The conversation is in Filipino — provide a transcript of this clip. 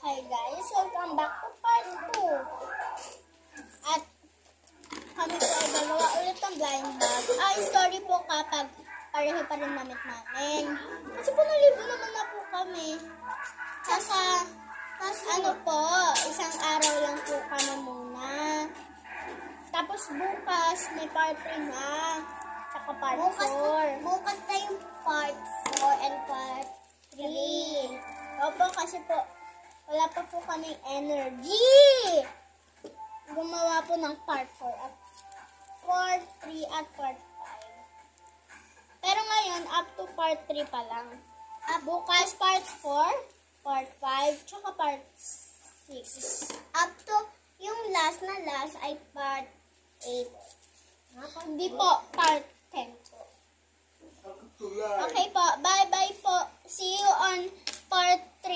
Okay guys, welcome back to part 2. At kami po ay gagawa ulit ng blind bag. Ay, sorry po kapag pareho pa rin namit namin. Kasi po naligo naman na po kami. Tsaka, ano po, isang araw lang po kami muna. Tapos bukas, may part 3 na. Tsaka part 4. Bukas na yung part 4 and part 3. Opo, kasi po, wala pa po kaming energy. Gumawa po ng part 4 at part 3 at part 5. Pero ngayon, up to part 3 pa lang. Bukas, part 4, part 5, tsaka part 6. Up to yung last ay part 8. Hindi po, part 10 po. Okay po, bye-bye po. See you on part 3.